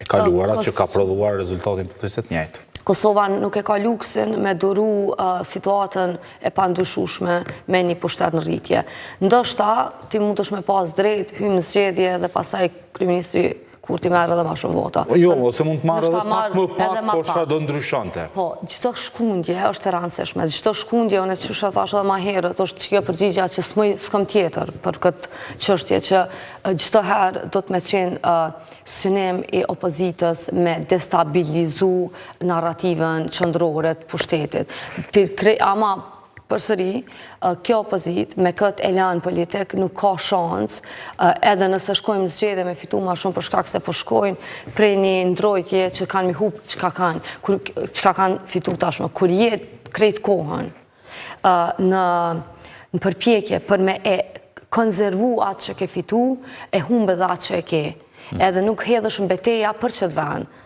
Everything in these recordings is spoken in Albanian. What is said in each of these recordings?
e kaluara që ka prodhuar rezultatin pothuajse të njëjtë. Kosova nuk e ka luksin me duru situatën e pandryshueshme me një pushtet në rritje. Ndoshta ti mundesh me pas drejt hyjmë në zgjedhje dhe pastaj kryeministri Kurti merr edhe më shumë vota. Jo, ose mund të marrë edhe pak më pak, por çfarë do ndryshonte? Po, çdo shkundje është e rëndësishme. Çdo shkundje, unë çush e thash edhe më herët, është kjo përgjigja që s'kam tjetër për këtë çështje që çdo herë do të më qenë synim i opozitës me destabilizu narrativën qendrore të pushtetit. Ama përsëri, kjo opozit me këtë elan politik nuk ka shans, edhe nëse shkojmë zgjedhje me fitu ma shumë për shkak se po shkojnë prej një ndrojtje që kanë mi hup çka kanë fitu tashmë, kur jetë krejt kohën në përpjekje për me e konzervu atë që ke fitu, e humbe dhe atë që e ke. Edhe nuk hedhësh mbeteja për qëtë vend.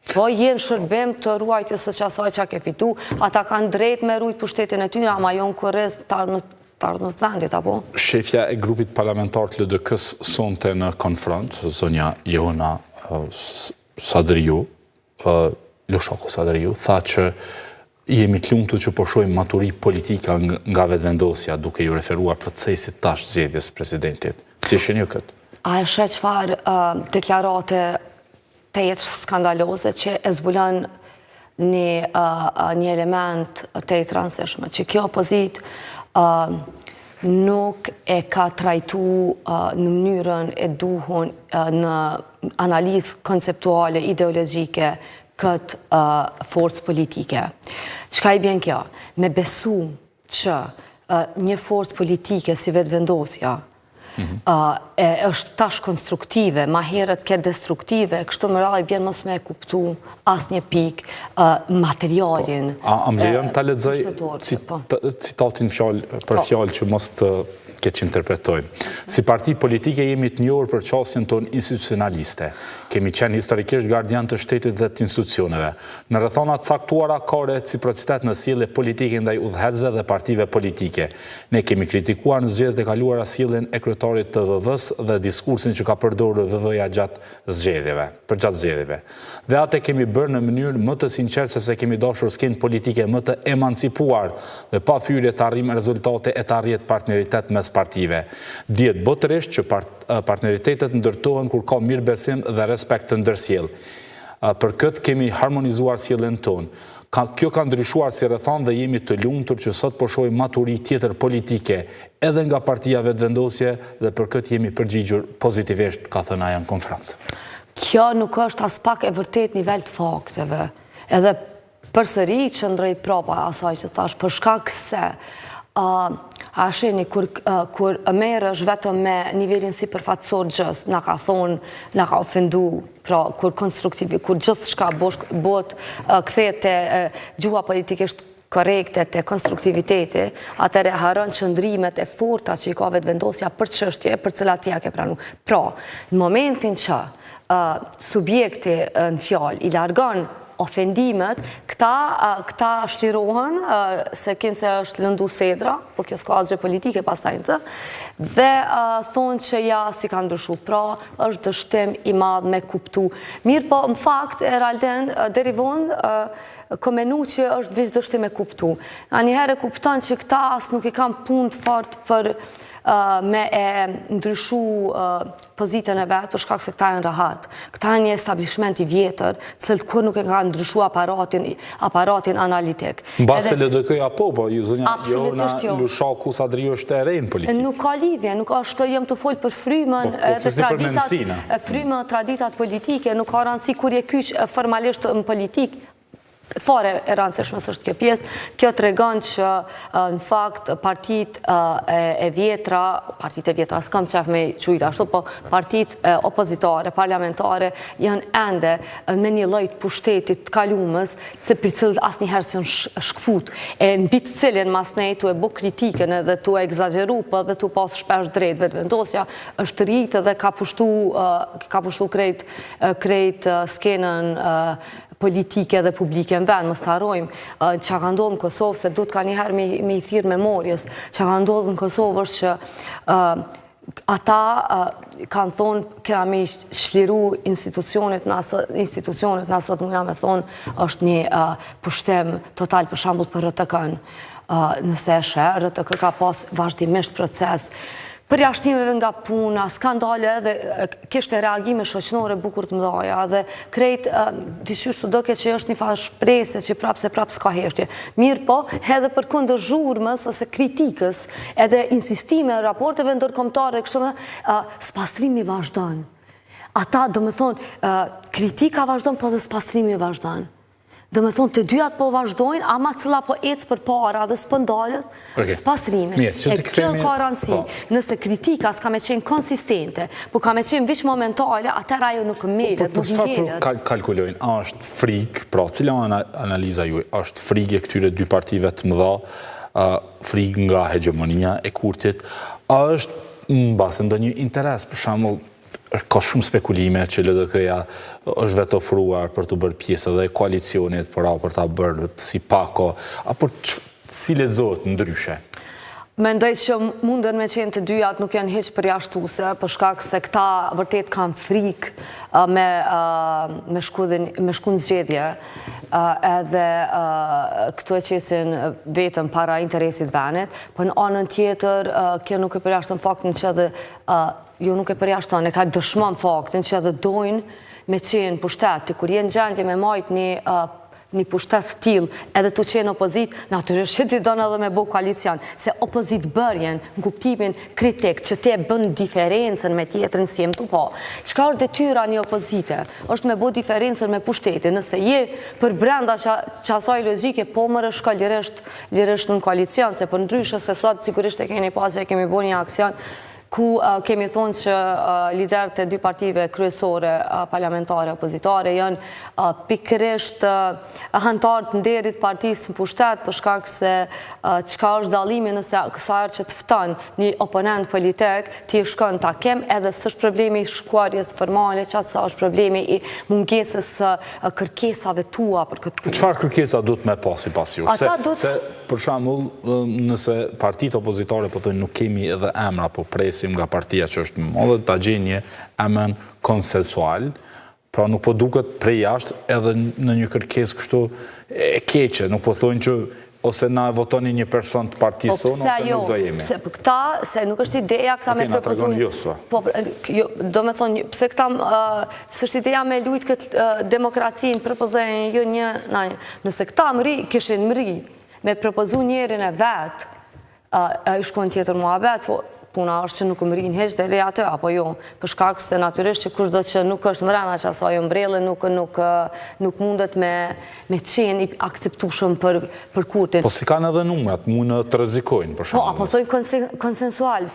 Po jenë shërbim të ruajtjes së asaj që ke fitu, ata kanë drejt me rujt pushtetin e tyre, ama jonë kërës të ardhmës të vendit, apo? Shefja e grupit parlamentar të LDK-s sonte në konfront, zonja Jehona Sadriu, Lushaku Sadriu, tha që jemi të lumtur që po shohim maturi politika nga vetëvendosja duke ju referuar procesit tash zgjedhjes presidentit. Si shihni ju këtë? A e sheh çfarë deklarate të jetë skandaloze që e zbulon një element të jetë rëndësishme, që kjo opozit nuk e ka trajtu në mënyrën e duhur në analizë konceptuale, ideologjike, këtë forcë politike. Çka i bjen kjo? Me besu që një forcë politike si vetëvendosja është tash konstruktive, ma herët ke destruktive, kështu më radhë i bjen mos me e kuptu as një pik materialin. A më lejon ta lexoj citatin për fjalë që mos të keq interpretojmë. Si parti politike jemi të njohur për qasjen tonë institucionaliste. Kemi qenë historikisht gardian të shtetit dhe të institucioneve. Në rrethona të caktuara ka reciprocitet në sjellje politike ndaj udhëheqësve dhe partive politike. Ne kemi kritikuar në zgjedhjet e kaluara sjelljen e kryetarit të VV-s dhe diskursin që ka përdorur VV-ja gjatë zgjedhjeve. Dhe atë kemi bërë në mënyrë më të sinqertë sepse kemi dashur skenë politike më të emancipuar dhe pa fyrje të arrijmë rezultate e të arrihet partneritet mes partive. Dihet botërisht që partneritetet ndërtohen kur ka mirëbesim dhe respekt të ndërsjell. Për këtë kemi harmonizuar sjelljen tonë. Kjo ka ndryshuar si rrethon dhe jemi të lumtur që sot po shohim maturi tjetër politike edhe nga partia vetëvendosje dhe për këtë jemi përgjigjur pozitivisht, ka thënë ajo në konfront. Kjo nuk është as pak e vërtet nivel të fakteve. Edhe përsëri qëndroj prapa asaj që thash, për shkak se a sheni, kur merresh vetëm me nivelin sipërfaqësor gjës, na ka thonë, na ka ofendu, pra kur konstruktivi, kur gjithçka bëhet kthehet te gjuha politikisht korrekte, te konstruktiviteti, atëherë harron qëndrimet e forta që i ka vetëvendosja për çështje për cilat ti ja ke pranuar. Pra, në momentin që subjekti në fjalë i largon ofendimet, këta shlirohen se kinë se është lëndu sedra, po kjo s'ka asgjë politike pastaj të, dhe thonë që ja si ka ndryshu. Pra, është dështim i madh me kuptu. Mirë po, në fakt, e realten, deri vonë, komenu që është vishë dështim me kuptu. A njëherë kupton që këta as nuk i kam punë fort për me e ndryshu pozitën e vetë, për shkak se këta janë rahat. Këta janë një establishment i vjetër, cilët kur nuk e ka ndryshu aparatin analitik. Në base LDK-ja po, ju zënja Jehona Lushaku Sadriu është e rejnë politikë. Nuk ka lidhje, nuk është jam të folë për frymën traditat politike, nuk ka rëndësi kur je kyç formalisht në politikë, fare e rëndësishme s'është kjo pjesë. Kjo tregon që në fakt partitë e vjetra s'kam qef me quajtë ashtu, po partitë opozitare, parlamentare janë ende me një lloj të pushtetit të kalumës, për cilët asnjëherë s'janë shkfut. E mbi të cilën mas nej tu e bë kritikën edhe tu e egzageru, po dhe tu pas shpesh drejt vetëvendosja, është rritë dhe ka pushtu krejt skenën politike dhe publike në vend, mos të harrojmë që ka ndodhur në Kosovë, se duhet ka njëherë me i thirë memorjes, që ka ndodhur në Kosovë është që ata kanë thonë kena me shliru institucionet nësët muna me thonë është një pushtem total për shambull për RTK-n. Nëse eshe, RTK ka pas vazhdimisht proces përjashtimeve nga puna, skandale dhe kishte reagime shoqënore bukur të mdoja dhe krejt dyqysh të doke që është një fa shprese që prap s'ka heshtje. Mirë po, edhe për kundër zhurmës ose kritikës edhe insistime raporteve ndërkombëtare kështu me spastrimi vazhdon. Ata do me thonë kritika vazhdon po dhe spastrimi vazhdon. Do me thonë të dyat po vazhdojnë, ama cila po ecë për para dhe s'pëndalët, spastrime. E kjo ka rëndësi, nëse kritika s'ka me qenë konsistente, po ka me qenë vish momentale, atër ajo nuk melet, nuk ngelet. Po kalkulojnë, a është frikë, pra cila analiza ju, është frikë e këtyre dy partive të mëdha, frikë nga hegemonia e Kurtit, a është në basë ndonjë interes, për shembull, ka shumë spekulime që LDK-ja është vetë ofruar për të bërë pjesë dhe koalicionit për ta bërë si pako, apo si lexohet ndryshe? Mendoj që mundën me qenë të dyjat nuk janë heq përjashtuse, për shkak se këta vërtet kanë frikë me shku në zgjedhje, edhe këto e qesin vetëm para interesit venit, për në anën tjetër, kjo nuk e përjashton faktin që edhe jo nuk e përjashton, e ka dëshmon faktin që edhe dojnë me qenë pushtet, të kur jenë gjendje me majt një pushtet t'il edhe të qenë opozit, natyrisht që t'i donë edhe me bo koalicion, se opozit bërjen në kuptimin kritik që te bën diferencen me tjetërin si jem të po. Qka është detyra një opozite? është me bo diferencen me pushtetin, nëse je për brenda qasaj logike, po më rëshka lirisht në koalicion, se për ndryshë se sot sigurisht e keni pas që kemi bo një aksion, ku kemi thonë që liderët e dy partive kryesore parlamentare opozitare janë pikërisht anëtarë të nderit partisë në pushtet, për shkak se çka është dallimi nëse kësaj që të fton një oponent politik, ti shkon ta kem edhe s'është problemi i shkuarjes formale, çfarë sa është problemi i mungesës kërkesave tua për këtë punë. Çfarë kërkesa duhet me pas sipas jush? Se për shembull, nëse partitë opozitare po thonë nuk kemi edhe emra, po presim nga partia që është më madhe, ta gjejnë një emër konsensual, pra nuk po duket prej jashtë edhe në një kërkesë kështu e keqe, nuk po thonë që ose na e votoni një person të partisë sonë, ose nuk do jemi. Pse këta, se nuk është ideja këta me propozuar. Do me thonë, pse këta, s'është ideja me lujt këtë demokracinë, propozojnë jo një, nëse këta kishin mëri me propozu njerin e vetë, i shkon tjetër mua vetë, puna është që nuk mërin heq dhe le atë, apo jo, për shkak se natyrisht që kushdo që nuk është mrena që asaj mbrele, nuk mundet me qenë i akceptushëm për Kurtin. Po si kanë edhe numrat, mundë të rrezikojnë, për shembull. Po, apo thojnë konsensual,